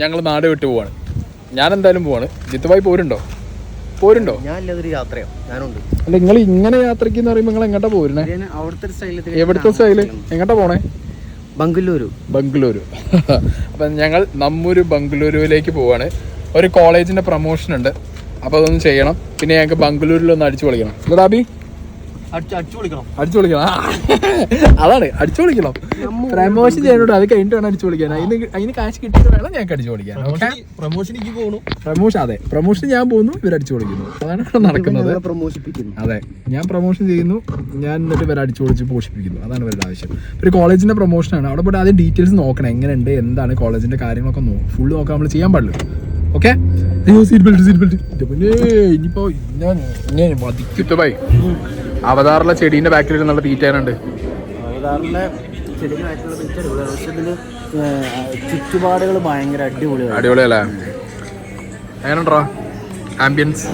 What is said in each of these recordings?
ഞങ്ങൾ നാട് വിട്ട് പോവാണ്. ഞാൻ എന്തായാലും പോവാണ്. ജിത്തുഭായി പോരുണ്ടോ? ഞാനൊരു യാത്രയാണ്, ഞാനുണ്ട്. അല്ല, നിങ്ങൾ ഇങ്ങനെ യാത്രയ്ക്ക് എന്ന് പറയുമ്പോൾ നിങ്ങൾ എങ്ങോട്ടാ പോരുന്നേ? എവിടുത്തെ സ്റ്റൈല്? എങ്ങോട്ടാ പോണേ? ബംഗളൂരു. അപ്പം ഞങ്ങൾ നമ്മൂര് ബംഗളൂരുവിലേക്ക് പോവാണ്. ഒരു കോളേജിന്റെ പ്രൊമോഷൻ ഉണ്ട്, അപ്പോൾ അതൊന്ന് ചെയ്യണം. പിന്നെ ഞങ്ങൾക്ക് ബംഗളൂരിലൊന്ന് അടിച്ചു പൊളിക്കണം. അബി അടിച്ചു വിളിക്കണം. അതാണ്, അടിച്ചു വിളിക്കണം. പ്രമോഷൻ ചെയ്യാനോട് അത് കഴിഞ്ഞിട്ട് വേണം അടിച്ചു വിളിക്കാൻ. അതിന് കാശ് കിട്ടിയിട്ട് വേണം ഞങ്ങൾക്ക് അടിച്ചു വിളിക്കാൻ. പ്രമോഷൻ ഞാൻ പോകുന്നു, ഇവർ അടിച്ചു വിളിക്കുന്നു. അതാണ് ഇവിടെ നടക്കുന്നത്. അതെ, ഞാൻ പ്രമോഷൻ ചെയ്യുന്നു, ഞാൻ എന്നിട്ട് ഇവരെ അടിച്ചു വിളിച്ച് പോഷിപ്പിക്കുന്നു. അതാണ് ഇവരുടെ ആവശ്യം. ഒരു കോളേജിന്റെ പ്രൊമോഷനാണ്. അവിടെ പോയിട്ട് ആദ്യം ഡീറ്റെയിൽസ് നോക്കണം, എങ്ങനെയുണ്ട്, എന്താണ് കോളേജിന്റെ കാര്യങ്ങളൊക്കെ ഫുള്ള് നോക്കാൻ നമ്മൾ ചെയ്യാൻ പാടില്ല. Okay, seat belt. ഇനിയിപ്പോ ഞാൻ വധിക്കുത്തുമായി അവതാറിലെ ചെടീന്റെ ബാക്കിൽ നല്ല തീറ്റാനുണ്ട്. ചുറ്റുപാടുകൾ ഭയങ്കര അടിപൊളിയല്ലേ? എങ്ങനെയുണ്ടോ ആംബിയൻസ്?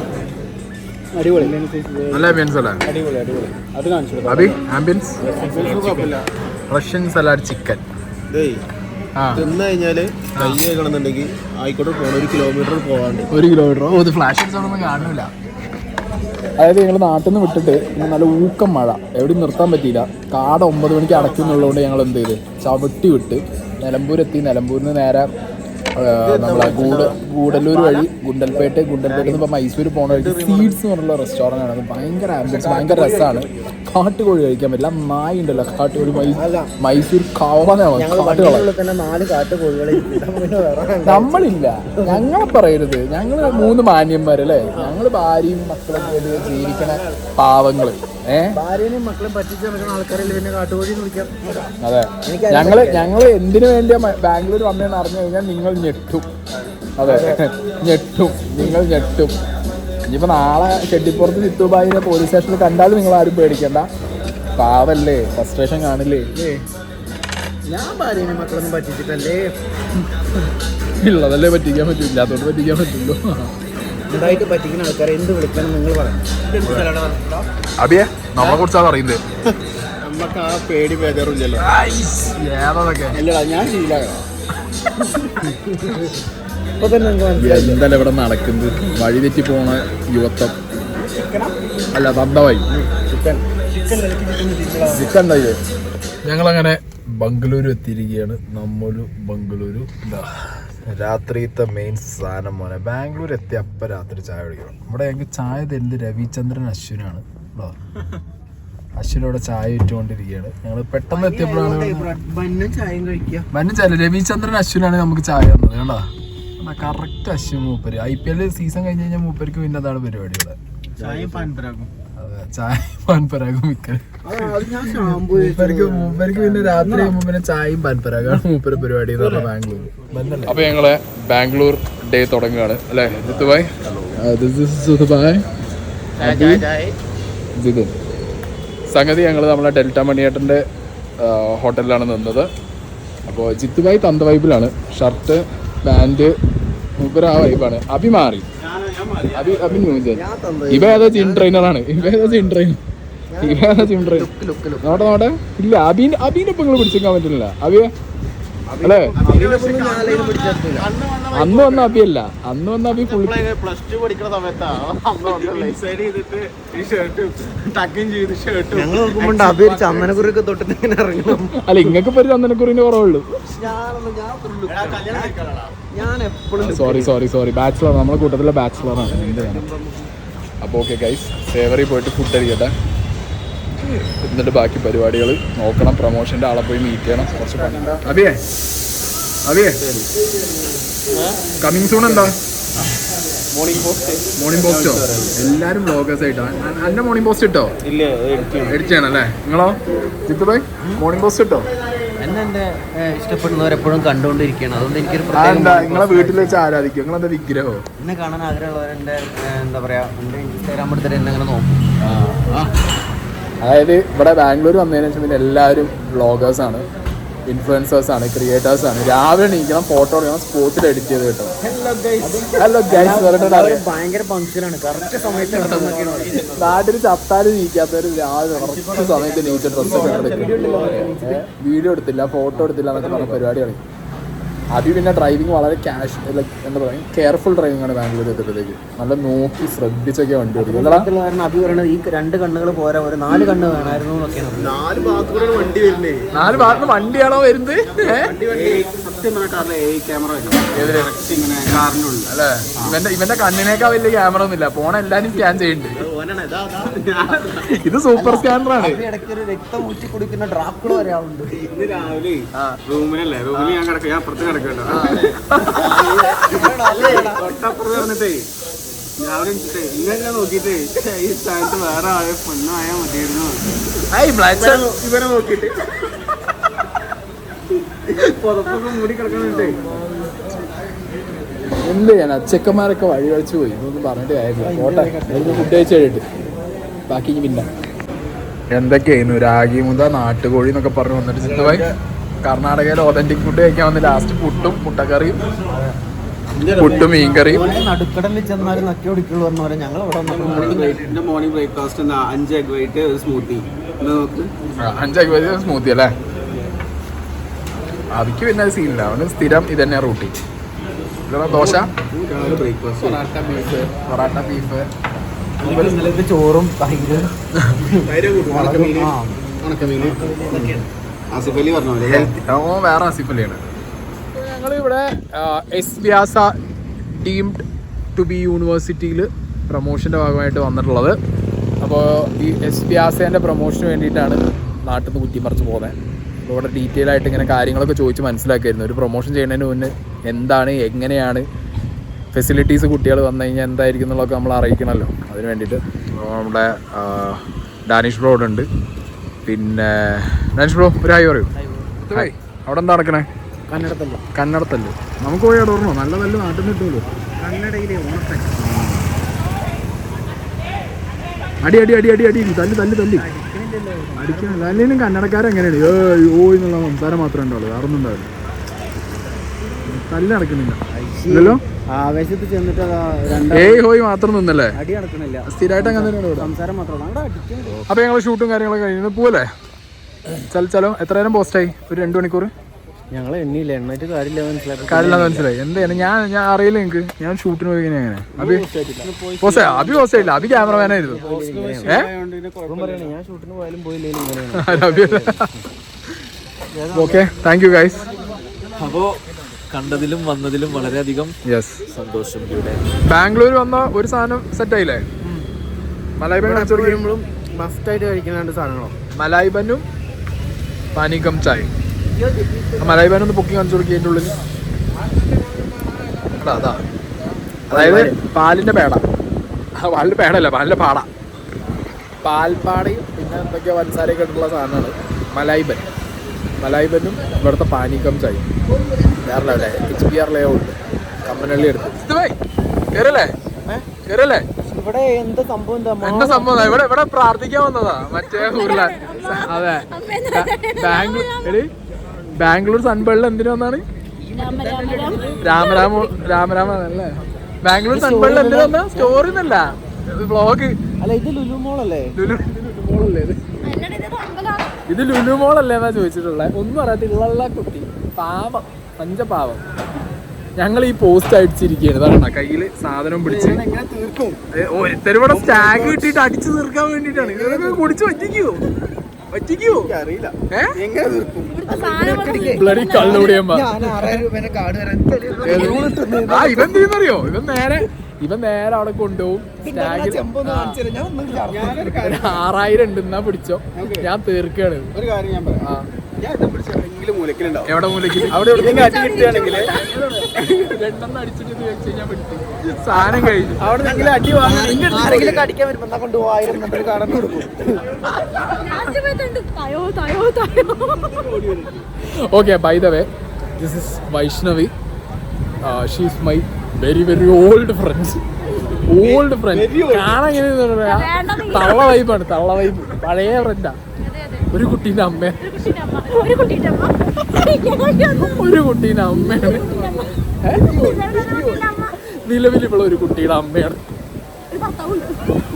നല്ല ആംബിയൻസ് അല്ലേ? അബി ആംബിയൻസ് റഷ്യൻ സലാഡ് ചിക്കൻ തിന്നു കഴിഞ്ഞാല് കയ്യണമെന്നുണ്ടെങ്കിൽ ആയിക്കോട്ടെ പോകണം. 1 കിലോമീറ്റർ പോകാണ്ട്. 1 കിലോമീറ്റർ ഫ്ലാഷ് ഒന്നും കാണില്ല. അതായത് ഞങ്ങൾ നാട്ടിൽ നിന്ന് വിട്ടിട്ട് നല്ല ഊക്കം മഴ, എവിടെയും നിർത്താൻ പറ്റിയില്ല. കാട 9 മണിക്ക് അടയ്ക്കുന്നുള്ളതുകൊണ്ട് ഞങ്ങൾ എന്ത് ചെയ്ത് ചവിട്ടി വിട്ട് നിലമ്പൂരെത്തി. നിലമ്പൂരിൽ നിന്ന് നേരെ നമ്മളെ ഗൂഡല്ലൂർ വഴി ഗുണ്ടൽപേട്ടയിൽ നിന്ന് ഇപ്പോൾ മൈസൂർ പോകുന്ന വഴിക്ക് സീഡ്സ് എന്ന് പറഞ്ഞുള്ള റെസ്റ്റോറൻ്റ് ആണ്. അത് ഭയങ്കര ആംബിയൻസ്, ഭയങ്കര രസമാണ്. കാട്ടുകോഴി കഴിക്കാൻ പറ്റില്ല. നായ ഉണ്ടല്ലോ കാട്ടുകോഴി, മൈസൂർ നമ്മളില്ല, ഞങ്ങളെ പറയരുത്. ഞങ്ങൾ 3 മാന്യന്മാരല്ലേ? ഞങ്ങൾ ഭാര്യയും മക്കളൊക്കെ ജീവിക്കണ പാവങ്ങള്. ഭാര്യനെയും മക്കളെ പറ്റിച്ച് ആൾക്കാരിൽ പിന്നെ കാട്ടുകോഴി വിളിക്കാം. അതെ, ഞങ്ങള് എന്തിനു വേണ്ടിയാ ബാംഗ്ലൂർ വന്നതെന്ന് അറിഞ്ഞു കഴിഞ്ഞാൽ നിങ്ങൾ ഞെട്ടും. അതെ, നിങ്ങൾ ഞെട്ടും. ഇനിയിപ്പോൾ നാളെ ഷെഡിപ്പുറത്ത് ജിത്തുഭായിനെ പോലീസ് സ്റ്റേഷനിൽ കണ്ടാലും നിങ്ങൾ ആരും പേടിക്കണ്ട. പാവല്ലേ, ഫ്രസ്ട്രേഷൻ കാണില്ലേ? ഞാൻ ഭാര്യനെ മക്കളൊന്നും പറ്റിച്ചിട്ടല്ലേ. ഉള്ളതല്ലേ പറ്റിക്കാൻ പറ്റൂ, ഇല്ലാത്തോണ്ട് പറ്റിക്കാൻ പറ്റുള്ളൂ. ഇതായിട്ട് പറ്റിക്കുന്ന ആൾക്കാരെ എന്ത് വിളിക്കണം നിങ്ങൾ പറയണം. അബിയെ നമ്മളെ കുറിച്ചാണ് പറയുന്നത്. നമുക്ക് ആ പേടി ബേജാറില്ലല്ലോ. ഏതൊക്കെ ഞാൻ ശീലമാണ്. എന്തായാലും ഇവിടെ നടക്കുന്നത് വഴി തെറ്റി പോണ യുവത്വം അല്ല, തന്തവായി ചിക്കൻ ഉണ്ടായില്ലേ? ഞങ്ങളങ്ങനെ ബംഗളൂരു എത്തിയിരിക്കുകയാണ്. നമ്മൊരു ബംഗളൂരു രാത്രിത്തെ മെയിൻ സാധനം മോനെ. ബാംഗ്ലൂർ എത്തി അപ്പം രാത്രി ചായ കുടിക്കണം. ഇവിടെ ഞങ്ങൾക്ക് ചായ തരുന്നത് രവിചന്ദ്രൻ അശ്വിനാണ്. അശ്വിനോടെ ചായ ഇട്ടുകൊണ്ടിരിക്കുകയാണ്. ഞങ്ങൾ പെട്ടെന്ന് എത്തിയപ്പോഴാണ് ചായ രവിചന്ദ്രൻ അശ്വിനാണ് നമുക്ക് ചായ തന്നത്. കേട്ടോ, കറക്റ്റ് അശ്വിൻ മൂപ്പര്. IPL സീസൺ കഴിഞ്ഞ് കഴിഞ്ഞാൽ മൂപ്പർക്ക് പിന്നെ അതാണ് പരിപാടി. ഇവിടെ ചായയും പാൻപരാഗും മിക്കൽ മൂപ്പർക്ക് പിന്നെ രാത്രി ആകുമ്പോൾ പിന്നെ ചായയും പാൻപരാഗാണ് മൂപ്പര് പരിപാടി എന്ന് പറഞ്ഞാൽ ബാംഗ്ലൂർ. അപ്പൊ ഞങ്ങളെ ബാംഗ്ലൂർ ഡേ തുടങ്ങുകയാണ് അല്ലേ ജിത്തുഭായ്? ജിതു സംഗതി ഞങ്ങൾ നമ്മളെ ഡെൽറ്റ മണിയേട്ടൻ്റെ ഹോട്ടലിലാണ് നിന്നത്. അപ്പോൾ ജിത്തുഭായ് തന്ത വൈബിലാണ്. ഷർട്ട് പാൻറ് മൂപ്പര് ആ വൈബാണ്. അഭി മാറി, അഭി ന്യൂസ്. ഇവ ഏതാ ജിം ട്രെയിനറാണ്. നോട്ടെ ഇല്ല. അബീനെ ഇപ്പൊ നിങ്ങൾ പിടിച്ചേക്കാൻ പറ്റില്ല. അബിയെ അല്ലേ? അന്ന് വന്ന അബിയല്ല, അന്ന് വന്ന അബി ഫുൾ +2 പഠിക്കുന്ന സമയത്താണ്. ചന്ദനക്കുറിയൊക്കെ തൊട്ടിട്ട് ഇറങ്ങണം. അല്ല, ഇങ്ങക്ക് ഇപ്പൊ ഒരു ചന്ദനക്കുറിന്റെ കുറവുള്ളൂ. ഞാൻ എപ്പോഴും സോറി ബാച്ചിലർ, നമ്മളെ കൂട്ടത്തിലെ ബാച്ചിലറാണ്. എന്ത് വേണം. അപ്പോൾ ഓക്കെ ഗൈസ്, സേവറി പോയിട്ട് ഫുഡ് അടിക്കട്ടെ, എന്നിട്ട് ബാക്കി പരിപാടികൾ നോക്കണം. പ്രൊമോഷൻ്റെ ആളെ പോയി മീറ്റ് ചെയ്യണം. കുറച്ച് പണി. അബിയെ കമ്മിങ് സൂൺ എന്താ? മോർണിംഗ് പോസ്റ്റോ? എല്ലാരും വ്ളോഗേഴ്സ് ആയിട്ടാ. എന്റെ മോർണിംഗ് പോസ്റ്റ് ഇട്ടോ? എഡിറ്റ് ചെയ്യണല്ലേ നിങ്ങളോ ജിത്തുഭായ്? മോർണിംഗ് പോസ്റ്റ് ഇട്ടോ? എന്നെ ഇഷ്ടപ്പെടുന്നവരെപ്പോഴും കണ്ടുകൊണ്ടിരിക്കുകയാണ്. അതുകൊണ്ട് എനിക്കൊരു നിങ്ങളെ വീട്ടിൽ വെച്ച് ആരാധിക്കും. നിങ്ങളെന്താ വിഗ്രഹോ? എന്നെ കാണാൻ ആഗ്രഹമുള്ളവർ എൻ്റെ എന്താ പറയാ, എൻ്റെ ഇൻസ്റ്റാഗ്രാം എടുത്തിട്ട് എന്നെ അങ്ങനെ നോക്കും. അതായത് ഇവിടെ ബാംഗ്ലൂർ വന്നതിന് ശേഷം പിന്നെ എല്ലാവരും വ്ളോഗേഴ്സാണ്, ഇൻഫ്ലുവൻസേഴ്സാണ്, ക്രിയേറ്റേഴ്സാണ്. രാവിലെ എണീക്കണം, ഫോട്ടോ എടുക്കണം, സ്പോട്ടിൽ എഡിറ്റ് ചെയ്ത് കിട്ടും. ഹലോ ഗൈസ് ഭയങ്കര പങ്ക്ച്വലാണ്. കറക്റ്റ് സമയത്ത് നാട്ടിൽ ചത്താലും നീക്കാത്തവര് രാവിലെ കറക്റ്റ് സമയത്ത് നീച്ച ഡ്രസ്സൊക്കെ വീഡിയോ എടുത്തില്ല, ഫോട്ടോ എടുത്തില്ല എന്നൊക്കെ പറഞ്ഞ പരിപാടിയാണ്. അത് പിന്നെ ഡ്രൈവിംഗ് വളരെ ക്യാഷ് ലൈക്ക് എന്താ പറയുക കെയർഫുൾ ഡ്രൈവിംഗ് ആണ് ബാംഗ്ലൂർ എത്തുമ്പോഴത്തേക്ക്. നല്ല നോക്കി ശ്രദ്ധിച്ചൊക്കെ വണ്ടി ഓടിക്കും. അഭി പറയുന്നത് ഈ 2 കണ്ണുകൾ പോരാ, ഒരു 4 കണ്ണ് വേണമായിരുന്നു എന്നൊക്കെയാണ്. 4 ഭാഗത്തുകൂടെ വണ്ടി വരുന്നേ. 4 ഭാഗത്ത് വണ്ടിയാണോ വരുന്നത്? അല്ലേ, ഇവന്റെ കണ്ണിനേക്കാൾ വലിയ ക്യാമറ ഒന്നുമില്ല, പോണ എല്ലാരും സ്കാൻ ചെയ്യുന്നുണ്ട്. ഇത് സൂപ്പർ സ്കാനറാണ്. ഇടയ്ക്ക് ഒരു രക്തം ഊറ്റി കുടിക്കുന്ന ഡ്രാക്കുള വരെ ആളുണ്ട്. ഇന്ന് രാവിലെ റൂമിൽ ഞാൻ കിടക്കുക, ഞാൻ അപ്പുറത്ത് കിടക്കട്ടോ. തൊട്ടപ്പുറത്ത് പറഞ്ഞിട്ടേ രാവിലെ ഇങ്ങനെ നോക്കിട്ടേ ഈ സ്ഥാനത്ത് വേറെ ആളെ പെണ്ണായാ മതിയായിരുന്നു ഇവരെ നോക്കിട്ട് പുറത്തൊക്കെ മൂടി കിടക്കണേ. എന്ത് ചെയ്യാനാ, ചെക്കന്മാരൊക്കെ വഴി കളിച്ചു പോയി. ഇതൊന്നും പറഞ്ഞിട്ട് കാര്യമില്ല. കോട്ടെ ഫുഡ് കഴിച്ച് കഴിഞ്ഞിട്ട് ബാക്കി പിന്നെ എന്തൊക്കെയായിരുന്നു രാഗി മുത നാട്ടുകോഴി എന്നൊക്കെ പറഞ്ഞു വന്നിട്ട് ചിന്തമായി കർണാടകയിലെ ഒതന്റിക് ഫുഡ് കഴിക്കാൻ വന്ന് ലാസ്റ്റ് പുട്ടും മുട്ടക്കറിയും പുട്ടും മീൻകറിയും. നടുക്കടലിൽ ചെന്നാലും നക്കി ഓടിക്കുള്ളൂ പറഞ്ഞ പോലെ ഞങ്ങൾ ഇവിടെ എന്റെ മോർണിംഗ് ബ്രേക്ക്ഫാസ്റ്റ് 5 egg white ഒരു സ്മൂത്തി. 5 egg white സ്മൂത്തി അല്ലേ. അതിക്ക് പിന്നെ അത് സീനില്ല, അവന് സ്ഥിരം ഇത് തന്നെയാണ് റൂട്ടി. ദോശ, പൊറാട്ട ബീഫ്, ചോറും വേറെ ആസിഫലിയാണ്. ഞങ്ങളിവിടെ S Vyasa deemed to be യൂണിവേഴ്സിറ്റിയിൽ പ്രൊമോഷൻ്റെ ഭാഗമായിട്ട് വന്നിട്ടുള്ളത്. അപ്പോൾ ഈ എസ് വ്യാസേൻ്റെ പ്രൊമോഷന് വേണ്ടിയിട്ടാണ് നാട്ടിൽ നിന്ന് കുറ്റിമറിച്ച് പോകുന്നത്. അപ്പോൾ ഇവിടെ ഡീറ്റെയിൽ ആയിട്ട് ഇങ്ങനെ കാര്യങ്ങളൊക്കെ ചോദിച്ച് മനസ്സിലാക്കിയിരുന്നു. ഒരു പ്രൊമോഷൻ ചെയ്യുന്നതിന് മുന്നേ എന്താണ്, എങ്ങനെയാണ് ഫെസിലിറ്റീസ്, കുട്ടികൾ വന്നു കഴിഞ്ഞാൽ എന്തായിരിക്കും എന്നുള്ളതൊക്കെ നമ്മൾ അറിയിക്കണമല്ലോ. അതിന് വേണ്ടിയിട്ട് നമ്മുടെ ഡാനിഷ് ബ്രോ ഇവിടെ ഉണ്ട്. പിന്നെ ഡാനിഷ് ബ്രോ ഒരു ഹായ് പറയൂ. ഹായ്. അവിടെ എന്താ നടക്കണേ? കന്നഡത്തല്ല്. നമുക്ക് പോയി അവിടെ ഓർമ്മോ? നല്ല നല്ല നാട്ടിൽ നിന്ന് കിട്ടുമല്ലോ. അടി അടി അടി അടി അടി തല്ല് തല്ല് തല്ല് അടിക്കണം. അല്ലെങ്കിലും കന്നഡക്കാരെങ്ങനെയാണ് ഓ എന്നുള്ള സംസാരം മാത്രമേ ഉണ്ടാവുള്ളൂ, വേറെ ഒന്നും ഉണ്ടാവില്ല. തല്ല് നടക്കുന്നില്ല ഇല്ലല്ലോ. ആവേശത്തിൽ ചെന്നിട്ട് ഏയ് ഹോയ് മാത്രം നിന്നല്ലേ, അടി നടക്കണില്ല. സ്ഥിരമായിട്ട് അങ്ങനെ തന്നെയാണ് സംസാരം മാത്രമാണ്. അപ്പോൾ ഞങ്ങൾ ഷൂട്ടും കാര്യങ്ങളൊക്കെ കഴിഞ്ഞ് പോവല്ലേ. ചലോ എത്ര നേരം പോസ്റ്റായി? ഒരു 2 മണിക്കൂർ. ഞങ്ങൾ എണ്ണിയില്ല, എണ്ണായിട്ട് കാര്യമില്ലാന്ന് മനസ്സിലായി. എന്താണ് ഞാൻ അറിയില്ല നിങ്ങൾക്ക്. ഞാൻ ഷൂട്ടിന് പോയി എങ്ങനെ അഭി പോസ്റ്റായി? അഭി പോസ്റ്റായില്ല, അഭി ക്യാമറമാനായിരുന്നു. ഞാൻ ഷൂട്ടിന് പോയാലും പോയില്ലേ. Okay, thank you guys. അപ്പോൾ കണ്ടതിലും വന്നതിലും വളരെയധികം സന്തോഷം. ഇവിടെ ബാംഗ്ലൂർ വന്ന ഒരു സാധനം സെറ്റായില്ലേ? മലായിബൻ മസ്റ്റായിട്ട് കഴിക്കുന്ന 2 സാധനങ്ങളോ? മലായിബനും പാനികം ചായ. മലായിബൻ ഒന്ന് പൊക്കി കാണിച്ചു കൊടുക്കുക അതിൻ്റെ ഉള്ളിൽ. അതാ അതായത് പാലിൻ്റെ പേട. പാലിൻ്റെ പേടല്ല, പാലിൻ്റെ പാട. പാൽപ്പാടയും പിന്നെ എന്തൊക്കെയോ പഞ്ചസാരയൊക്കെ ഇട്ടുള്ള സാധനമാണ് മലായിബൻ. മലായിബനും ഇവിടുത്തെ പാനികം ചായ വേറെ ലെവലേ. HBR ലേഔട്ട് കമ്പനള്ളി എടുത്ത് കയറല്ലേ കയറല്ലേ. ഇവിടെ എന്താ സംഭവം? എന്താ സംഭവം? ഇവിടെ പ്രാർത്ഥിക്കാൻ വന്നതാ മറ്റേ ഊരില. അതെ, ബാംഗ്ലൂർ സൺബേളിൽ എന്തിനു വന്നാണ്? രാമരാമ അല്ലേ? ബാംഗ്ലൂർ സൺബേളിൽ എന്തിനു വന്ന? സ്റ്റോറി ഒന്നല്ല, വ്ളോഗ്. അല്ല, ഇത് ലുലു മോളല്ലേ? ഇത് ലുലു മോളല്ലേ എന്നാ ചോദിച്ചിട്ടുള്ളത്. ഒന്നും അറിയത്തില്ല കുട്ടി, പാവം, പഞ്ചപാവം. ഞങ്ങൾ ഈ പോസ്റ്റ് അടിച്ചിരിക്കുകയാണ്. അതാണ് കയ്യിൽ സാധനം പിടിച്ച് ഒരുത്തരുവിടെ സ്റ്റാഗ് കിട്ടിയിട്ട് അടിച്ചു തീർക്കാൻ വേണ്ടിയിട്ടാണ്. ഇതൊക്കെ കുടിച്ച് പറ്റിക്കോ ബ്ലഡി കള്ളുകൂടിയമ്മ. ആ ഇവൻ ചെയ്യുന്നറിയോ? ഇവൻ നേരെ അവിടെ കൊണ്ടുപോകും. 6000 ഉണ്ട്, എന്നാ പിടിച്ചോ, ഞാൻ തീർക്കാണ്. ഒരു കാര്യം ഞാൻ പറയാം, എവിടെ മൂലയ്ക്ക്? അവിടെ രണ്ടെണ്ണം അടിച്ചിട്ട് വെച്ച് കഴിഞ്ഞാൽ പിടിച്ചു സാധനം കഴിഞ്ഞു. അവിടെ അടി ആരെങ്കിലും അടിക്കാൻ വരുമ്പോ കൊണ്ടുപോകും 1000 കടന്നു കൊടുക്കും. Okay, by the way, this is Vaishnavi. She is my very very old friend. കാണാൻ എങ്ങനെ തള്ള വൈബാണ്, തള്ള വൈബ്, പഴയ ഫ്രണ്ടാ. ഒരു കുട്ടീൻ്റെ അമ്മ, ഒരു കുട്ടീൻ്റെ അമ്മയാണ്. നിലവിലിപ്പോൾ ഒരു കുട്ടിയുടെ അമ്മയാണ്.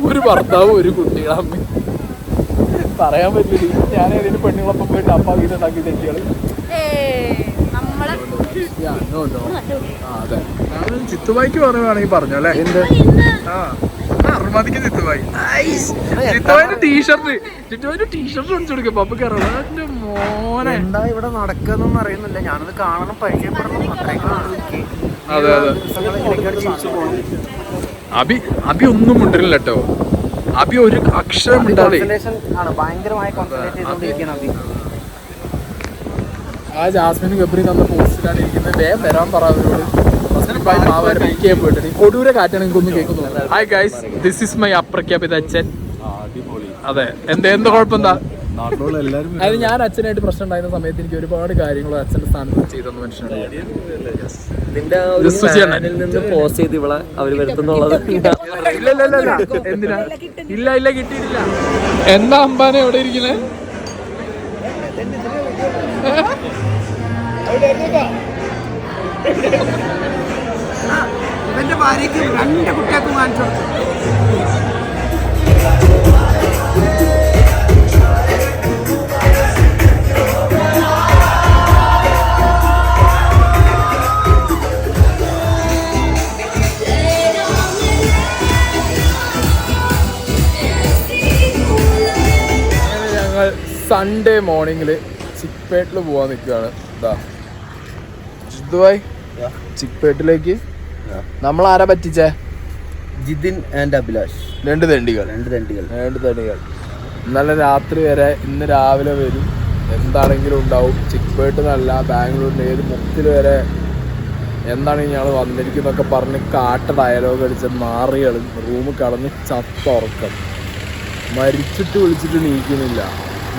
ഒരു ഭർത്താവും ഒരു കുട്ടിയുടെ അമ്മ. പറയാൻ പറ്റില്ല. ഞാൻ ഏതെങ്കിലും പെണ്ണുങ്ങളൊപ്പം പോയിട്ട് അപ്പാക്കി ഉണ്ടാക്കി തെറ്റികള് അതെ ചിത്തുബായിക്ക് പറയുവാണെങ്കിൽ പറഞ്ഞു അല്ലേ അറുമതിക്ക് ചിത്തുബായി ചിത്തുബായിന്റെ ടീഷർട്ട് അടിച്ചു കൊടുക്കും പപ്പ കയറും മോനെ എന്താ ഇവിടെ നടക്കുന്നൊന്നും അറിയുന്നില്ല. ഞാനത് കാണണം, പരിചയപ്പെടണം. അതെ അതെ അബി ഒന്നും മുണ്ടില്ല കേട്ടോ. അബി ഒരു അക്ഷരം ഉണ്ടാതെ ഭയങ്കരമായി കോൺസെൻട്രേറ്റ് ചെയ്തോണ്ടിരിക്കുകയാണ് അബി. ആ ജാസ്മിൻ ഗബ്രി തന്ന പോസ്റ്റിലാണ് ഇരിക്കുന്നത്. വേഗം വരാൻ പറ അവരോട്. പോയിട്ട് കൊടൂരെ കാറ്റാണ് എനിക്കൊന്നും കേൾക്കുന്നു. Hi guys, this is my അപ്രഖ്യാപിത അച്ഛൻ. അതെ എന്ത് കുഴപ്പം എന്താ? അത് ഞാൻ അച്ഛനായിട്ട് പ്രശ്നം ഉണ്ടായിരുന്ന സമയത്ത് എനിക്ക് ഒരുപാട് കാര്യങ്ങൾ അച്ഛന്റെ സ്ഥാനത്ത് ചെയ്തെന്ന് മനുഷ്യനാണ്. എന്തിനാ? ഇല്ല കിട്ടിയിട്ടില്ല. എന്താ അമ്പാനെ എവിടെ ഇരിക്കണേ? ഇവന്റെ ഭാര്യയ്ക്ക് 2 കുട്ടികൾക്കും കാണിച്ചു. ഞങ്ങൾ സൺഡേ മോർണിംഗിൽ ചിക്പേട്ടിൽ പോവാൻ നിൽക്കുകയാണ്. ഇതാ ജിദ്ദുഭായ് ചിക്പേട്ടിലേക്ക് നമ്മൾ ആരാ പറ്റിച്ചേ? ജിതിൻ ആൻഡ് അഭിലാഷ്. 2 തെണ്ടികൾ. ഇന്നലെ രാത്രി വരെ ഇന്ന് രാവിലെ വരും, എന്താണെങ്കിലും ഉണ്ടാവും. ചിക്പേട്ട് നല്ല ബാംഗ്ലൂരിൻ്റെ ഏത് മുക്കിൽ വരെ എന്താണ് ഞങ്ങൾ വന്നിരിക്കുന്നൊക്കെ പറഞ്ഞ് കാട്ട ഡയലോഗ് അടിച്ച നാറികൾ റൂമിൽ കടന്ന് ചത്തുറക്കം. മരിച്ചിട്ട് വിളിച്ചിട്ട് നീക്കുന്നില്ല,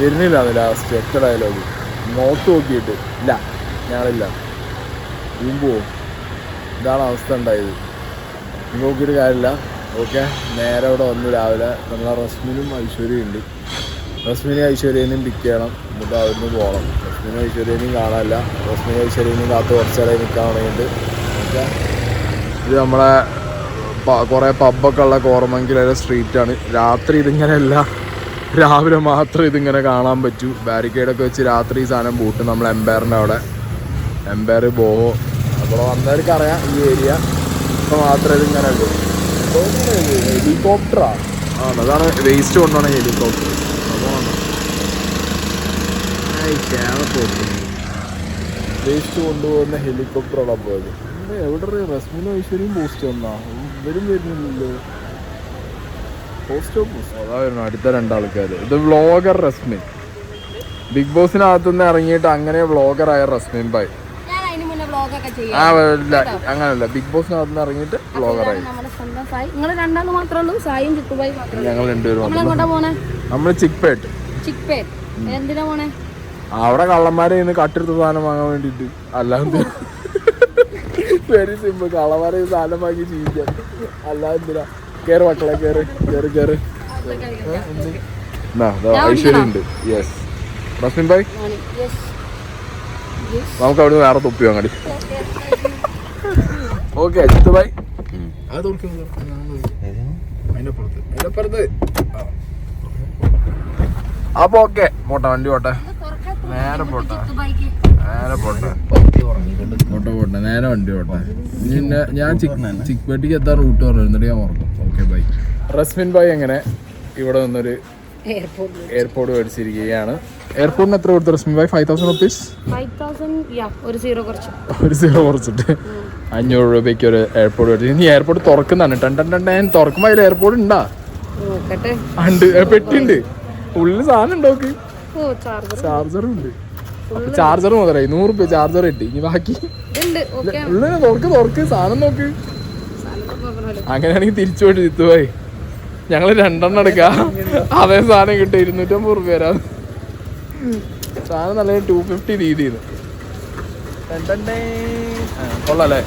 വരുന്നില്ല. അത് ലാസ്റ്റ് ഒറ്റ ഡയലോഗ് നോട്ട് നോക്കിയിട്ട് ഇല്ല ഞങ്ങളില്ല പോവും. ഇതാണ് അവസ്ഥ ഉണ്ടായത്. നോക്കിയിട്ട് കാര്യമില്ല. ഓക്കെ, നേരെ അവിടെ വന്നു രാവിലെ. നമ്മളെ റസ്മിനും ഐശ്വര്യയും ഉണ്ട്. റസ്മിനും ഐശ്വര്യനും പിക്ക് ചെയ്യണം, എന്നിട്ട് അവിടുന്ന് പോകണം. റസ്മിനും ഐശ്വര്യനും കാണാനില്ല. റസ്മിനും ഐശ്വര്യനും കാത്ത് കുറച്ചേരം നിൽക്കാൻ തുടങ്ങിയിട്ട്. ഓക്കെ, ഇത് നമ്മളെ കുറേ പബ്ബൊക്കെ ഉള്ള കോറമംഗലം സ്ട്രീറ്റാണ്. രാത്രി ഇതിങ്ങനെയല്ല, രാവിലെ മാത്രം ഇതിങ്ങനെ കാണാൻ പറ്റൂ. ബാരിക്കേഡൊക്കെ വെച്ച് രാത്രി ഈ സാധനം പൂട്ടും. നമ്മൾ എംപയറിൻ്റെ അവിടെ, എംപയർ ബോഹോ അപ്പോൾ വന്നവർക്ക് അറിയാം ഈ ഏരിയ. ഇപ്പോൾ മാത്രമേ ഇതിങ്ങനെ ഉള്ളൂ. ഹെലികോപ്റ്ററാണ്. അതാണ് വേസ്റ്റ് കൊണ്ടുപോകണ ഹെലികോപ്റ്റർ. വേസ്റ്റ് കൊണ്ടുപോകുന്ന ഹെലികോപ്റ്ററാണ് പോയത്. എവിടെ റസ്മിനും ഐശ്വര്യയും പോസ്റ്റ് വന്നാ വരുന്നില്ലല്ലോ. പോസ്റ്റ് അതായിരുന്നു അടുത്ത 2 ആൾക്കാർ. ഇത് വ്ളോഗർ റസ്മിൻ. ബിഗ് ബോസിനകത്തുനിന്ന് ഇറങ്ങിയിട്ട് അങ്ങനെ വ്ളോഗറായ റസ്മിൻ ഭായ്. അങ്ങനല്ല, ബിഗ് ബോസിനകത്തുനിന്ന് ഇറങ്ങിയിട്ട് വ്ളോഗറായി. ഞങ്ങൾ 2 പേരും. നമ്മള് ചിക്പേട്ട്. അവിടെ കള്ളന്മാരെ ഇന്ന് കട്ടെടുത്ത സാധനം വാങ്ങാൻ വേണ്ടിട്ട്. അല്ലാതെ വെരി സിമ്പിൾ. കള്ളന്മാരെ സാധനം വാങ്ങി ജീവിക്കാൻ. അല്ലാതെ കേറ് മക്കളെ, കേറ്. ഐശ്വര്യ ഉണ്ട്. യെസ് റസ്മിൻ ഭായ്, നമുക്ക് അവിടുന്ന് വേറെ തൊപ്പി വാങ്ങടി. ഓക്കെ ജിത്തു ഭായ്, അപ്പൊ ഓക്കെ പോട്ടെ, വണ്ടി പോട്ടെ, നേരെ പോട്ടെ, നേരെ വണ്ടി പോട്ടെ. ഞാൻ ചിക്പേട്ടിക്ക് എത്താൻ റൂട്ട് പറഞ്ഞു, എന്നിട്ട് ഞാൻ ഓർക്കും. Okay bye. റസ്മിൻ ഭായ് എങ്ങനെ ഇവിടെ നിന്നൊരു എയർപോർട്ട് മേടിച്ചിരിക്കുകയാണ്. എയർപോർട്ടിന് എത്ര കൊടുത്തു റസ്മിൻ ഭായ്? 5,000 റുപ്പീസ്. ഒരു സീറോ കുറച്ചിട്ട് 500 രൂപയ്ക്ക് ഒരു എയർപോർട്ട് മേടിച്ചു. ഇനി എയർപോർട്ട് തുറക്കുന്നതാണ്. തുറക്കുമ്പോ അതിൽ എയർപോർട്ട് ഉണ്ടാ? ഉണ്ട്, പെട്ടിണ്ട്. ഉള്ളിൽ സാധനം ഉണ്ടോക്ക്? ചാർജറും ഉണ്ട്. ചാർജർ മുതലായി 100 രൂപ ചാർജർ കിട്ടി. ഇനി ബാക്കി ഉള്ളിൽ തുറക്ക് സാധനം നോക്ക്. അങ്ങനെയാണെങ്കിൽ തിരിച്ചു പോയിട്ട് ജിത്തു ഭായ് ഞങ്ങൾ 2 എണ്ണം എടുക്കാം. അതേ സാധനം കിട്ടും. 250 രൂപ വരാം. സാധനം നല്ല 250 രീതിയിൽ കൊള്ളാല്ലേ?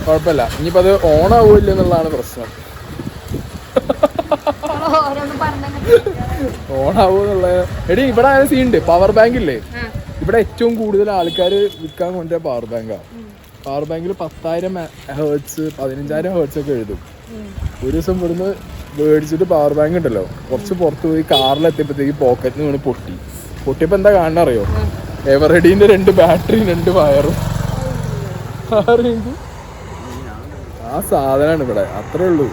കുഴപ്പമില്ല. ഇനിയിപ്പോൾ അത് ഓണാവൂല്ല എന്നുള്ളതാണ് പ്രശ്നം. ഓണാവൂന്നുള്ള എടി ഇവിടെ അങ്ങനെ സീനുണ്ട്. പവർ ബാങ്ക് ഇല്ലേ, ഇവിടെ ഏറ്റവും കൂടുതൽ ആൾക്കാർ വിൽക്കാൻ കൊണ്ടുവരാൻ പവർ ബാങ്കാണ്. പവർ ബാങ്കിൽ 10,000 ഹേർട്സ് 15,000 ഹേർട്സ് ഒക്കെ എഴുതും. ഒരു ദിവസം ഇവിടുന്ന് മേടിച്ചിട്ട് പവർ ബാങ്ക് ഉണ്ടല്ലോ കുറച്ച് പുറത്ത് പോയി കാറിലെത്തിയപ്പോഴത്തേക്ക് പോക്കറ്റിൽ വീണ് പൊട്ടിയപ്പോൾ എന്താ കാണാൻ അറിയോ? എവറഡീൻ്റെ 2 ബാറ്ററി 2 വയറും. ആ സാധനമാണ് ഇവിടെ, അത്രേ ഉള്ളൂ.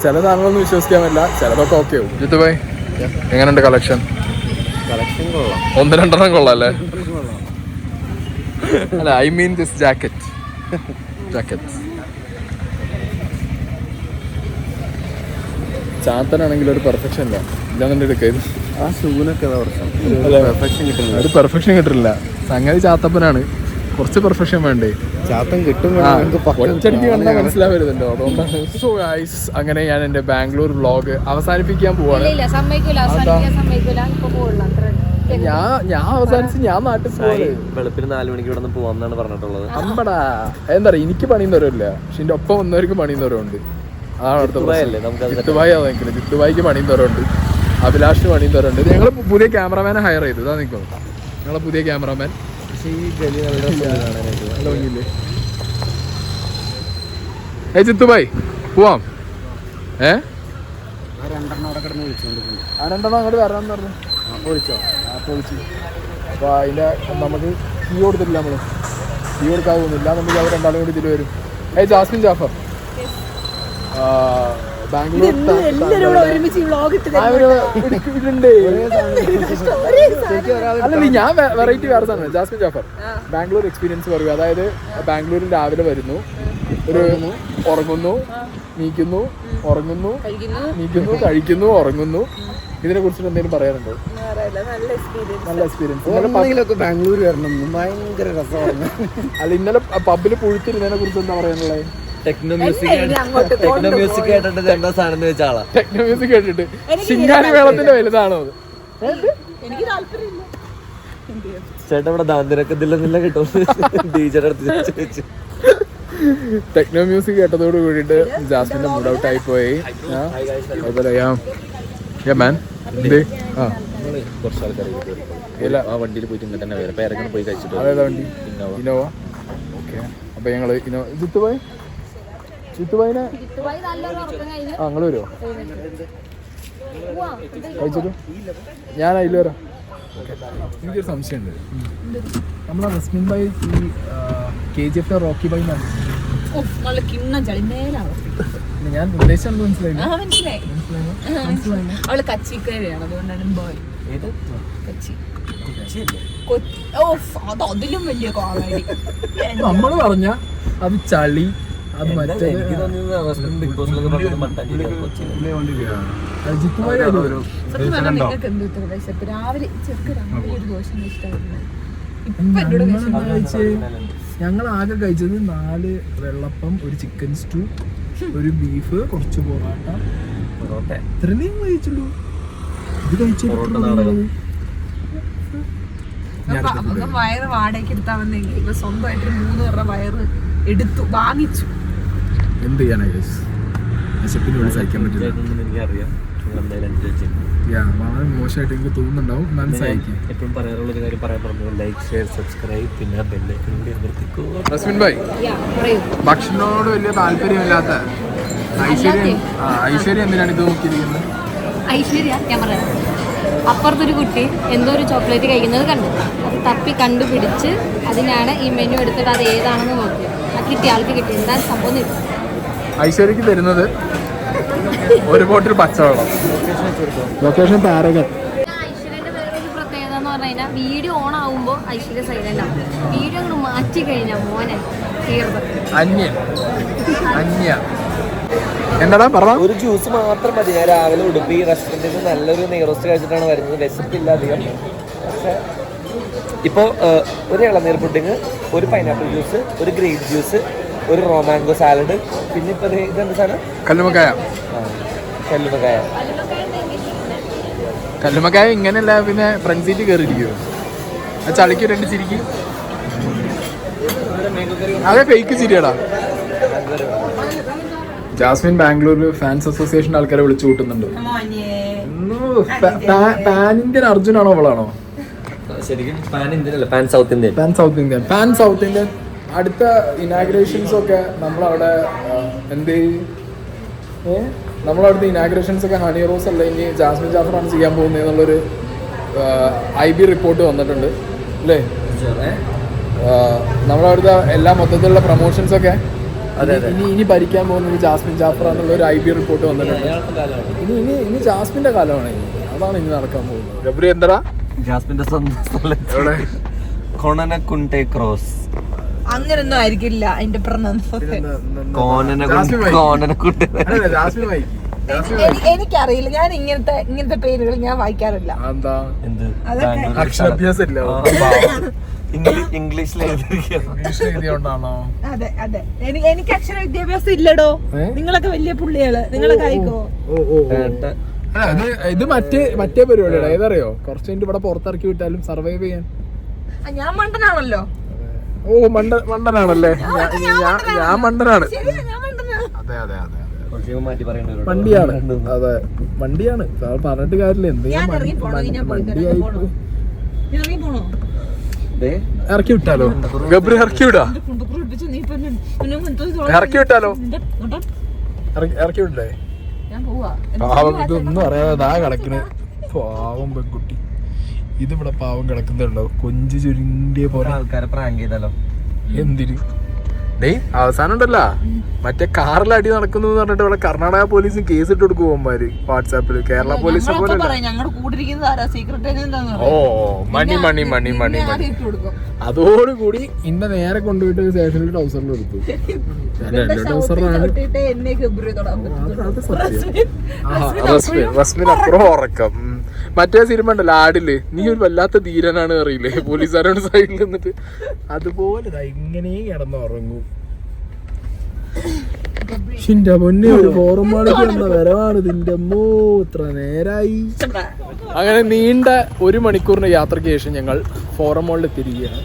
ചില സാധനങ്ങളൊന്നും വിശ്വസിക്കാൻ പറ്റില്ല, ചിലതൊക്കെ ഓക്കെ ആവും. ജിത്തു ഭായ് എങ്ങനെയുണ്ട് കളക്ഷൻ? കളക്ഷൻ കൊള്ളാം. 1-2 കൊള്ളാം അല്ലേ? അല്ല, ഐ മീൻ ദിസ് ജാക്കറ്റ്. ചാത്തനാണെങ്കിൽ ഒരു പെർഫെക്ഷൻ ഇല്ല, ഇല്ലാന്നുണ്ട് എടുക്കരുത്. ആ ഷൂവിനൊക്കെ ഒരു പെർഫെക്ഷൻ കിട്ടില്ല. സംഗതി ചാത്തപ്പനാണ്, കുറച്ച് പെർഫെക്ഷൻ വേണ്ടേ? ചാത്തൻ കിട്ടും. ഒറ്റടിക്ക് കണ്ടാൽ മനസ്സിലാവരുതല്ലോ, അതുകൊണ്ടാണ്. സോ ഗൈസ്, അങ്ങനെ ഞാൻ എൻ്റെ ബാംഗ്ലൂർ വ്ളോഗ് അവസാനിപ്പിക്കാൻ പോവാണ്. ഞാൻ അവസാനിച്ച് ഞാൻ നാട്ടിൽ പോവാണ്. വെളുപ്പിന് 4 മണിക്ക് ഇവിടെ നിന്ന് പോവാന്നാണ് പറഞ്ഞിട്ടുള്ളത്. അമ്പടാ എന്താ പറയാ, എനിക്ക് പണിയും തരമില്ല, പക്ഷെ എൻ്റെ ഒപ്പം വന്നവർക്ക് പണിയും തരമുണ്ട്. അതാണ് അടുത്ത ജിത്തുഭായി. അതെങ്കിലും ജിത്തുഭായിക്ക് പണിയും തരമുണ്ട്, അഭിലാഷിന് പണിയും തരമുണ്ട്. ഞങ്ങൾ പുതിയ ക്യാമറമാനെ ഹയർ ചെയ്തു. ഇതാ നിൽക്കുന്നു ഞങ്ങളെ പുതിയ ക്യാമറമാൻ. ജിത്തുഭായ് പോവാം. 2 അങ്ങോട്ട് വരാന്ന് പറഞ്ഞു. വിളിച്ചോ? വിളിച്ചു. അപ്പോൾ അതിൻ്റെ നമുക്ക് കീ കൊടുത്തിട്ടില്ല, നമ്മൾ കീ കൊടുക്കാൻ പോകുന്നില്ല. നമുക്ക് അവർ 2 കൂടി ഇതിൽ വരും. ജാസ്മിൻ ജാഫർ ബാംഗ്ലൂർ. അല്ല, ഞാൻ വെറൈറ്റി വേറെ സാധനം. ജാസ്മിൻ ജാഫർ ബാംഗ്ലൂർ എക്സ്പീരിയൻസ് പറയുക. അതായത് ബാംഗ്ലൂരിൽ രാവിലെ വരുന്നു, ഉറങ്ങുന്നു, നീക്കുന്നു, ഉറങ്ങുന്നു, നീക്കുന്നു, കഴിക്കുന്നു, ഉറങ്ങുന്നു. ഇതിനെ കുറിച്ചിട്ട് എന്തെങ്കിലും പറയാനുണ്ടോ? നല്ല എക്സ്പീരിയൻസ്. ബാംഗ്ലൂർ വരണം, ഭയങ്കര രസമാണ്. അല്ല, ഇന്നലെ പബ്ബിൽ പുഴുത്തിരുന്നതിനെ കുറിച്ച് എന്താ പറയാനുള്ളത്? ടെക്നോ മ്യൂസിക് കേട്ടിട്ട് എന്താ സാധനം എന്ന് വെച്ചാളാ. ടെക്നോ മ്യൂസിക് കേട്ടിട്ട് ശിങ്കാരി മേളത്തിന്റെ വലുതാണോ അത്? ചേട്ടാ ഇവിടെ ദാന്തിരൊക്കെ ഇതില്ലെന്നില്ല കേട്ടോ. ടീച്ചറെ അടുത്ത് വെച്ച് ടെക്നോ മ്യൂസിക് കേട്ടതോട് കൂടിയിട്ട് ജാസ്മിന്റെ മൂഡ് ഔട്ട് ആയി പോയി. കുറച്ച് ആൾക്കാർ ആ വണ്ടിയിൽ പോയിട്ട് ഇങ്ങോട്ട് തന്നെ വരാം. പേരങ്ങനെ പോയി കഴിച്ചിട്ട്. അതേതാ വണ്ടി? ഇന്നോവ. ഓക്കെ, അപ്പൊ ഞങ്ങള് ജിത്തുഭായിനെ ഞങ്ങള് വരുമോ? കഴിച്ചിട്ടു ഞാൻ അതിൽ വരാം. എനിക്കൊരു സംശയമുണ്ട്. നമ്മളെ റസ്മിൻ ഭായി ഈ KGF റോക്കി ഭായി ഞാൻ ഉദ്ദേശം മനസ്സിലായില്ല. അവള് കച്ചിക്കാരിയാണ്, അതുകൊണ്ടാണ് ബോയ്. അതിലും വലിയ കോമഡി നമ്മള് പറഞ്ഞ അത് ചളി, അത് മറ്റേ ബിഗ് ബോസിലൊക്കെ രാവിലെ ഒരു ദോഷം ഇഷ്ടമായിരുന്നു. ഞങ്ങൾ ആകെ കഴിച്ചത് 4 വെള്ളപ്പം, ഒരു ചിക്കൻ സ്റ്റൂ, ഒരു ബീഫ്, കുറച്ച് പൊറോട്ട. ഇത്രയും കഴിച്ചുള്ളൂ. ഇത് കഴിച്ചു വയറ് വാടകയ്ക്ക് എടുത്താൽ വന്നെങ്കിൽ ഇപ്പൊ സ്വന്തമായിട്ട് 3 പേരുടെ വയറ് എടുത്തു വാങ്ങിച്ചു. എന്ത് ചെയ്യാനാ വിശപ്പിന് വിളി സഹിക്കാൻ പറ്റില്ല. എനിക്കറിയാം. വളരെ മോശമായിട്ട് എനിക്ക് തോന്നുന്നുണ്ടാവും, എന്നാലും സഹിക്കും. എപ്പോഴും പറയാറുള്ളൊരു കാര്യം പറയാൻ പറഞ്ഞു, ലൈക്ക്, ഷെയർ, സബ്സ്ക്രൈബ്, പിന്നെ ബെല്ലൈക്കൺ കൂടി അമർത്തിക്കോ. റസ്മിൻ ഭായ്, ഭക്ഷണത്തോട് വലിയ താല്പര്യമില്ലാത്ത ഐശ്വര്യ എന്തിനാണ് ഇത് നോക്കിയിരിക്കുന്നത്? ഐശ്വര്യ ഞാൻ പറയാം, അപ്പുറത്തൊരു കുട്ടി എന്തോ ഒരു ചോക്ലേറ്റ് കഴിക്കുന്നത് കണ്ടു, അത് തപ്പി കണ്ടുപിടിച്ച് അതിനാണ് ഈ മെനു എടുത്തിട്ട് അത് ഏതാണെന്ന് നോക്കി. ആ കിട്ടിയ ആൾക്ക് കിട്ടി. എന്താ സംഭവം? ഐശ്വര്യക്ക് തരുന്നത് ഒരു ബോട്ടിൽ പച്ചവെള്ളം. Location Paragon. ഐശ്വര്യന്റെ വേറൊരു പ്രത്യേകത എന്ന് പറഞ്ഞു കഴിഞ്ഞാൽ വീഡിയോ ഓൺ ആവുമ്പോൾ ഐശ്വര്യ സൈലന്റ് ആവും. വീഡിയോ അങ്ങോട്ട് മാറ്റി കഴിഞ്ഞാൽ മോനെ തീർന്നു. അന്യ എന്താടാ പറ. ഒരു ജ്യൂസ് മാത്രം മതി. ഞാൻ രാവിലെ ഉടുപ്പി റെസ്റ്റോറൻറ്റിൽ നിന്ന് നല്ലൊരു നെയ്റോസ്റ്റ് കഴിച്ചിട്ടാണ് വരുന്നത്. വിശപ്പില്ല അധികം. പക്ഷേ ഇപ്പോൾ ഒരു ഇളനീർ പുഡിങ്, ഒരു പൈനാപ്പിൾ ജ്യൂസ്, ഒരു ഗ്രേപ്പ് ജ്യൂസ്, ഒരു റോമാങ്കോ സാലഡ്, പിന്നെ ഇപ്പോൾ ഇതെന്താ സാധനം? കല്ലുമക്കായ. കല്ലുമക്കായ ഇങ്ങനെയല്ല, പിന്നെ ഫ്രണ്ട് സീറ്റ് കയറിയിരിക്കുമോ? ആ ചളിക്ക് 2 ചിരിക്കും. അതെ, ഫേക്ക് ചിരിയടാ. ജാസ്മിൻ ബാംഗ്ലൂർ ഫാൻസ് അസോസിയേഷൻ്റെ ആൾക്കാരെ വിളിച്ചു കൂട്ടുന്നുണ്ട്. പാൻ ഇന്ത്യൻ അർജുനാണോ അവളാണോ? ശരിക്കും പാൻ ഇന്ത്യൻ അല്ല, pan south Indian. Pan south Indian. അടുത്ത ഇനാഗ്രേഷൻസ് ഒക്കെ നമ്മളവിടെ എന്ത് നമ്മളവിടുത്തെ ഇനാഗ്രേഷൻസ് ഒക്കെ ഹണി റോസ് അല്ല ഇനി ജാസ്മിൻ ജാഫറാണ് ചെയ്യാൻ പോകുന്നത് എന്നുള്ളൊരു IB റിപ്പോർട്ട് വന്നിട്ടുണ്ട് അല്ലേ? നമ്മളവിടുത്തെ എല്ലാ മൊത്തത്തിലുള്ള പ്രൊമോഷൻസ് ഒക്കെ ഇനി ഭരിക്കാൻ പോകുന്നത് ജാസ്മിൻ ജാഫർ എന്നുള്ളൊരു IB റിപ്പോർട്ട് വന്നിട്ടുണ്ട്. ഇനി ജാസ്മിന്റെ കാലമാണ് അതാണ് ഇനി നടക്കാൻ പോകുന്നത്. ഗബ്രി എന്താ ജാസ്മിന്റെ സ്വന്തം സ്ഥലത്ത് കൊണനക്കുണ്ടെ ക്രോസ് അങ്ങനൊന്നും ആയിരിക്കില്ല അതിന്റെ എനിക്കറിയില്ല. ഞാൻ ഇങ്ങനത്തെ പേരുകൾ ഞാൻ വായിക്കാറില്ല. അതെ അതെ എനിക്ക് അക്ഷര വിദ്യാഭ്യാസം ഇല്ലടോ. നിങ്ങളൊക്കെ വലിയ പുള്ളികള്, നിങ്ങളൊക്കെ ആയിക്കോ. ഇത് മറ്റേ പരിപാടിയാണ്. ഏതറിയോ? കുറച്ച് കഴിഞ്ഞിട്ട് ഇവിടെ പുറത്തിറക്കി വിട്ടാലും സർവൈവ് ചെയ്യാൻ. ഞാൻ മണ്ടനാണല്ലോ. മണ്ടനാണല്ലേ? ഞാൻ മണ്ടനാണ്. അതെ അതെ അതെ വണ്ടിയാണ്. അതെ വണ്ടിയാണ്, പറഞ്ഞിട്ട് കാര്യമില്ല. ഇറക്കി വിട്ടാലോ? ഗബ്രി ഇറക്കി വിടാ. ഇറക്കി വിട്ടാലോ? ഇറക്കി വിട്ടില്ലേ? ഇതൊന്നും അറിയാതെ കിടക്കണ് പാവം പെൺകുട്ടി. ഇതിവിടെ പാവം കിടക്കുന്നുണ്ടോ കൊഞ്ച് ചുരുണ്ടിയ പോലെ. ആൾക്കാരെ പ്രാങ്ക് ചെയ്താലോ? എന്തിന്? ഡേയ് അവസാനം ഉണ്ടല്ല മറ്റേ കാറിൽ അടി നടക്കുന്നു പറഞ്ഞിട്ട് ഇവിടെ കർണാടക പോലീസും കേസ് ഇട്ട് കൊടുക്കും അവന്മാര് വാട്സാപ്പില്. കേരള പോലീസ് ഓ മണി മണി മണി മണി മണി. അതോടുകൂടി ഇന്നെ നേരെ കൊണ്ടുപോയിട്ട് സ്റ്റേഷനിൽ ട്രൗസറിൽ എടുത്തു. ട്രൗസറിനാണ് റസ്മിൻ അപ്പുറം ഉറക്കം. മറ്റേ സിനിമ ഉണ്ടല്ലോ ആടില്, നീ ഒരു വല്ലാത്ത ധീരനാണ് അറിയില്ലേ പോലീസുകാരോട് സൈഡിൽ നിന്നിട്ട്, അതുപോലെ ഇങ്ങനെ കിടന്നുറങ്ങും. ിന്റെ പൊന്നെ ഒരു ഫോറം മാളിക്ക് വരവാണ് ഇതിന്റെ അമ്മോ. ഇത്ര നേരായി. അങ്ങനെ നീണ്ട 1 മണിക്കൂറിന്റെ യാത്രയ്ക്ക് ശേഷം ഞങ്ങൾ ഫോറം മാളിൽ എത്തിയിരിക്കുകയാണ്.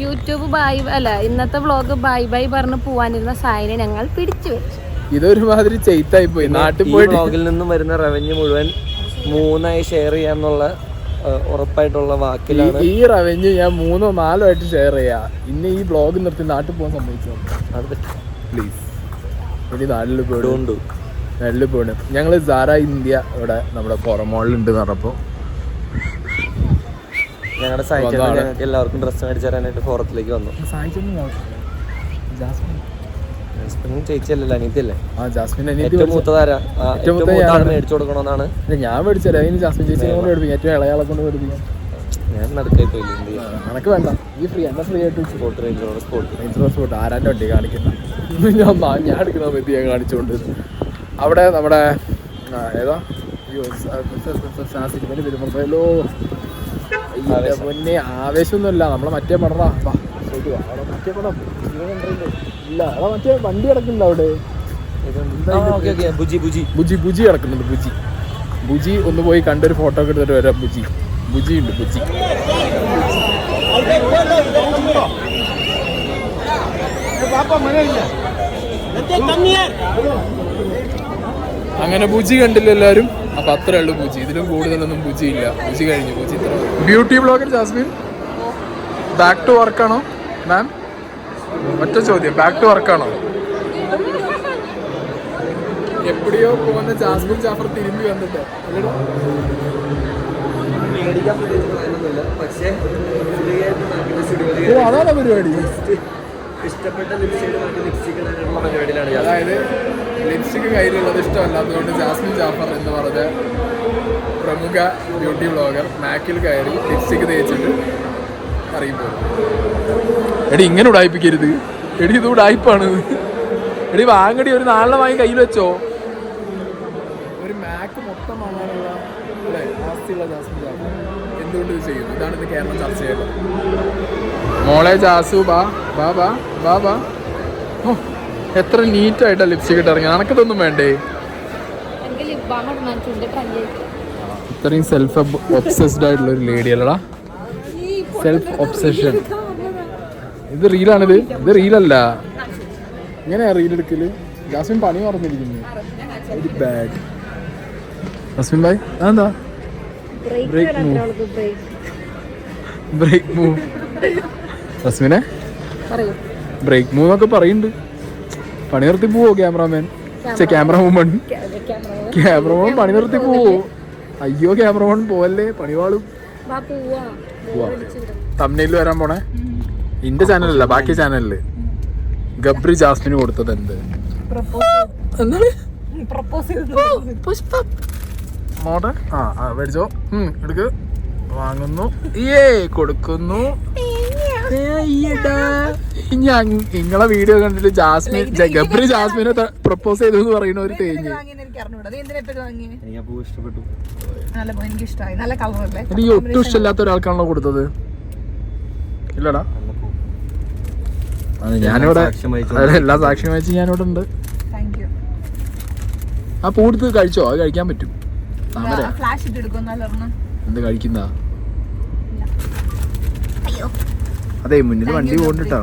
യൂട്യൂബ് ബൈ അല്ല ഇന്നത്തെ വ്ളോഗ് ബൈ പറഞ്ഞ് പോവാനിരുന്ന സായിനെ ഞങ്ങൾ പിടിച്ചു വെച്ചു. ഇതൊരുമാതിരി ചെയ്ത്തായി പോയി. നാട്ടിൽ പോയി വ്ളോഗിൽ നിന്ന് വരുന്ന റവന്യൂ മുഴുവൻ 3 ഷെയർ ചെയ്യാന്നുള്ള ഉറപ്പായിട്ടുള്ള വാക്കിലാണ്. ഈ റവന്യൂ ഞാൻ 3 or 4 ആയിട്ട് ഷെയർ ചെയ്യാ. ഇന്ന് ഈ ബ്ലോഗ് നിർത്തി നാട്ടിൽ പോകാൻ സമ്മതിച്ചോ? പ്ലീസ്. ഇനി നാട്ടിൽ പോണ്. ഞങ്ങള് സാര ഇന്ത്യ ഇവിടെ നമ്മുടെ ഫോറമോളിലുണ്ട് പറഞ്ഞപ്പോ ഞങ്ങളുടെ സൈറ്റ് ഞങ്ങൾക്ക് എല്ലാവർക്കും ഡ്രസ്സ് മേടിച്ചു തരാനായിട്ട് ഫോറത്തിലേക്ക് വന്നു. ചേച്ചിയല്ലല്ലോ അനിയത്തിയല്ലേ? ഏറ്റവും മൂത്തതാരാ? മേടിച്ചു കൊടുക്കണമെന്നാണ് ഞാൻ മേടിച്ചല്ലേ. അതിന് ജാസ്മിൻ ചേച്ചി കൊണ്ട് മേടിപ്പിക്കും. ഏറ്റവും ഇളയാളെ കൊണ്ട് മേടിപ്പിക്കാം. ഞാൻ നടക്കായിട്ട് എനക്ക് വേണ്ട. ഈ ഫ്രീ എന്നെ ഫ്രീ ആയിട്ട് സ്പോട്ട് റേഞ്ച് സ്പോട്ട് ആരാൻ്റെ വണ്ടി കാണിക്കുന്ന ഞാൻ എടുക്കുന്ന പറ്റി ഞാൻ കാണിച്ചുകൊണ്ട് അവിടെ നമ്മുടെ ഏതാ സിനിമയിൽ വരുമ്പോഴല്ലോ മുന്നേ ആവേശമൊന്നുമില്ല. നമ്മളെ മറ്റേ പടറാ മറ്റേ പടം ഇല്ല. അതാ മറ്റേ വണ്ടി കിടക്കുന്നുണ്ട് അവിടെ. ബുജി കിടക്കുന്നുണ്ട്. ബുജി ഒന്ന് പോയി കണ്ടൊരു ഫോട്ടോ ഒക്കെ എടുത്തിട്ട് വരാം. ബുജി ഉണ്ട്. ബുജി അങ്ങനെ ബുജി കണ്ടില്ല എല്ലാവരും. അപ്പൊ അത്രേ ഉള്ളൂ ബുജി. ഇതിലും കൂടുതലൊന്നും ബുജി ഇല്ല. ബുജി കഴിഞ്ഞു. ബുജി ഇത്ര. Beauty blogger Jasmin back to വർക്കാണോ മാം? ഒറ്റ ചോദ്യം, ബാക്ക് ടു വർക്കാണോ? എപ്പോഴോ പോകുന്ന ജാസ്മിൻ ജാഫർ തിരുമ്പി വന്നിട്ട് അതാണ് പരിപാടി. അതായത് ലിപ്സ്റ്റിക് കയ്യിലുള്ളത് ഇഷ്ടമല്ലാത്തതുകൊണ്ട് ജാസ്മിൻ ജാഫർ എന്ന് പറഞ്ഞ പ്രമുഖ ബ്യൂട്ടി ബ്ലോഗർ മാക്കിൽ കയറി ലിപ്സ്റ്റിക് തേച്ചിട്ട് അറിയുമ്പോൾ എടി ഇങ്ങനെ ഉടായിപ്പിക്കരുത്. എടി ഇത് ഉടായിപ്പാണ്. എടി വാങ്ങടി, ഒരു 4 വാങ്ങി കയ്യിൽ വെച്ചോ. ഒരു മാക്ക് മൊത്തം വാങ്ങാനുള്ള അല്ലേ ആസ്തിയുള്ള ജാസ്മിൻ ജാഫർ എന്തുകൊണ്ട് ഇത് ചെയ്യുന്നു? ഇതാണ് ഇന്ന് കേരളം ചർച്ച ചെയ്യുന്നത്. മോളെ ജാസു ബാ ബാ ബാ ബാ ബാ. ഓ എത്ര നീറ്റായിട്ടാണ് ലിപ്സ്റ്റിക് ഇട്ട് ഇറങ്ങി. നടക്കത്തൊന്നും വേണ്ടേ? ഇത്രയും സെൽഫ് ഒബ്സസ്ഡ് ആയിട്ടുള്ള ഒരു ലേഡി അല്ലടാ. Self obsession. ഇത് റീലാണിത്. ഇത് റീലല്ല. ഇങ്ങനെയാ റീൽ എടുക്കല്. ജാസ്മിൻ പണി പറഞ്ഞിരിക്കുന്നു. Very bad. ജാസ്മിൻ ഭായ് അതെന്താ ബ്രേക്ക് മൂവ് ജാസ്മിനെ ബ്രേക്ക് മൂവ് ഒക്കെ പറയുന്നുണ്ട്. പണി നിർത്തി പോവോ ക്യാമറാമാൻ? ക്യാമറമാൻ പണി നിർത്തി പോവോ? അയ്യോ ക്യാമറമാൻ പോവല്ലേ, പണിവാളും. തമ്മിൽ വരാൻ പോണേ ഇന്റെ ചാനലല്ല, ബാക്കി ചാനലില് ഗബ്രി ജാസ്മിന് കൊടുത്തത് എന്ത് എന്താണ് പുഷ്പം മോട്ടെ. മേടിച്ചോ, എടുക്ക്, വാങ്ങുന്നു, കൊടുക്കുന്നു. നിങ്ങളെ വീഡിയോ കണ്ടിട്ട് ജാസ്മിൻ ഗബ്രി ജാസ്മിനെ പ്രപ്പോസ് ചെയ്തു എന്ന് പറയുന്ന ഒരു തേഞ്ഞ്. എനിക്ക് ഒട്ടും ഇഷ്ടമില്ലാത്ത ഒരാൾക്കാണല്ലോ കൊടുത്തത്. ഇല്ലടാ, ഞാനിവിടെ എല്ലാ സാക്ഷ്യം വഹിച്ച് ഞാനിവിടെ ഉണ്ട്. ആ പൂടുത്ത് കഴിച്ചോ? അത് കഴിക്കാൻ പറ്റും. എന്ത് കഴിക്കുന്ന? അതെ, മുന്നിൽ വണ്ടി പോകണ്ടിട്ടോ.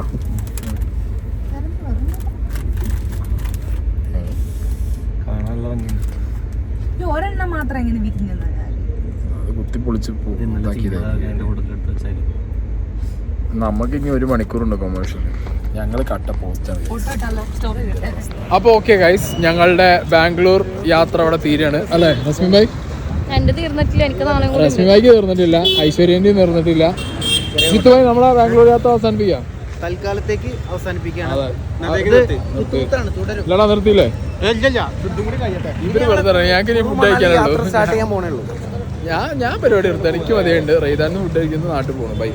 ഒരെണ്ണം മാത്രം എങ്ങനെ വിരിഞ്ഞത്? കുത്തി പൊളിച്ച് നമുക്ക് ഇനി 1 മണിക്കൂറുണ്ട് കൊമേഴ്ഷ്യൽ. ഞങ്ങള് കട്ട പോസ്റ്റാണ്. അപ്പൊ ഓക്കെ ഗൈസ്, ഞങ്ങളുടെ ബാംഗ്ലൂർ യാത്ര അവിടെ തീരാണ് അല്ലേ റസ്മി ഭായ്? റസ്മി ഭായിക്ക് തീർന്നിട്ടില്ല, ഐശ്വര്യന്റെ തീർന്നിട്ടില്ല. ജിത്തുഭായി, നമ്മളെ ബാംഗ്ലൂർ യാത്ര അവസാനിപ്പിക്കാം. തൽക്കാലത്തേക്ക് അവസാനിപ്പിക്കുകയാണ്. ഇല്ലടാ, നിർത്തിയില്ലേ? ഇവര് വെറുതെ ഞങ്ങൾക്ക് ഫുഡ് കഴിക്കാനുള്ളൂ. ഞാൻ പരിപാടി എടുത്തു, എനിക്ക് മതിയുണ്ട്. റൈതാന്ന് ഫുഡ് കഴിക്കുന്നത് നാട്ടിൽ പോകണം. ബൈ.